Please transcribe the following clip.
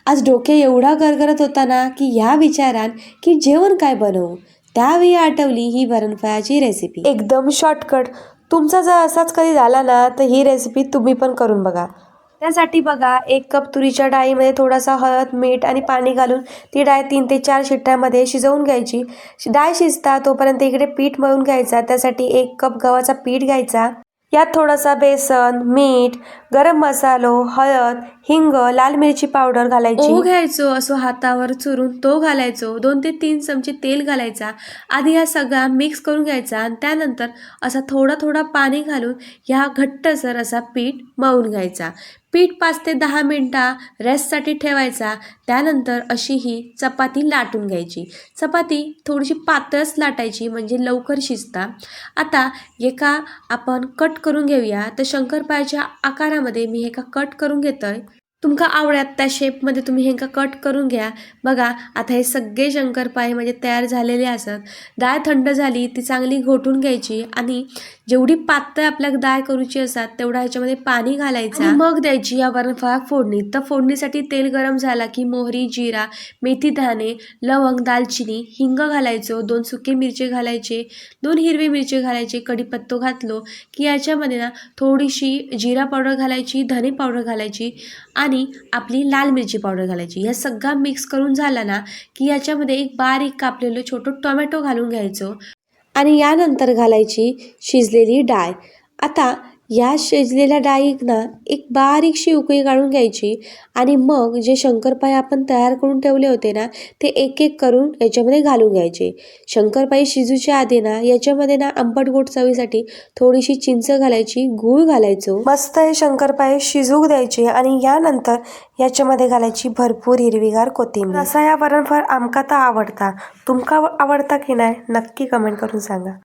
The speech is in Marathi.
आज डोके एवढा गरगरत होता ना की ह्या विचारान की जेवण काय बनवू, त्यावेळी आठवली ही वरणफळाची रेसिपी. एकदम शॉर्टकट. तुमचा जर असाच कधी झाला ना तर ही रेसिपी तुम्ही पण करून बघा. त्यासाठी बघा 1 कप तुरीच्या डाळीमध्ये थोडासा हळद, मीठ आणि पाणी घालून ती डाळ 3 ते 4 शिट्ट्यामध्ये शिजवून घ्यायची. डाळ शिजता तोपर्यंत इकडे पीठ मळून घ्यायचा. त्यासाठी 1 कप गव्हाचा पीठ घ्यायचा. यात थोडासा बेसन, मीठ, गरम मसालो, हळद, हिंग, लाल मिरची पावडर घालायची. ओवा घ्यायचो असो हातावर चुरून तो घालायचो. 2 ते 3 चमचे तेल घालायचा. आधी हा सगळा मिक्स करून घ्यायचा आणि त्यानंतर असा थोडा थोडा पाणी घालून ह्या घट्टसर असा पीठ मळून घ्यायचा. पीठ 5 ते 10 मिनिटा रेस्टसाठी ठेवायचा. त्यानंतर अशी ही चपाती लाटून घ्यायची. चपाती थोडीशी पातळच लाटायची म्हणजे लवकर शिजता. आता एका आपण कट करून घेऊया. तर शंकरपाळ्याच्या आकारामध्ये मी हे का कट करून घेतोय. तुमका आवडत त्या शेपमध्ये तुम्ही हे का कट करून घ्या. बघा आता हे सगळे शंकरपाळे म्हणजे तयार झालेले असत. डाळ थंड झाली ती चांगली घोटून घ्यायची आणि जेवढी पातळ आपल्याला डाळ करूची असतात तेवढा ह्याच्यामध्ये पाणी घालायचं आणि मग द्यायची या वरणफळाक फोडणी. तर फोडणीसाठी तेल गरम झाला की मोहरी, जिरा, मेथी दाणे, लवंग, दालचिनी, हिंग घालायचो. 2 सुके मिरचे घालायचे, 2 हिरवे मिरचे घालायचे. कढीपत्तो घातलो की याच्यामध्ये ना थोडीशी जिरा पावडर घालायची, धने पावडर घालायची आणि आपली लाल मिरची पावडर घालायची. ह्या सगळा मिक्स करून झाला ना की याच्यामध्ये एक बारीक कापलेलं छोटं टोमॅटो घालून घ्यायचो आणि यानंतर घालायची शिजलेली डाळ. आता या शिजलेल्या डाळीत ना एक बारीकशी उकळी काढून घ्यायची आणि मग जे शंकरपाळे आपण तयार करून ठेवले होते ना ते एक एक करून याच्यामध्ये घालून घ्यायचे. शंकरपाळे शिजूच्या आधी ना याच्यामध्ये ना आंबट गोड चवीसाठी थोडीशी चिंच घालायची, गूळ घालायचो. मस्त हे शंकरपाळे शिजू द्यायचे आणि यानंतर याच्यामध्ये घालायची भरपूर हिरवीगार कोथिंबीर. असा या वरणफळ आमका तर आवडता. तुमका आवडता की नाही नक्की कमेंट करून सांगा.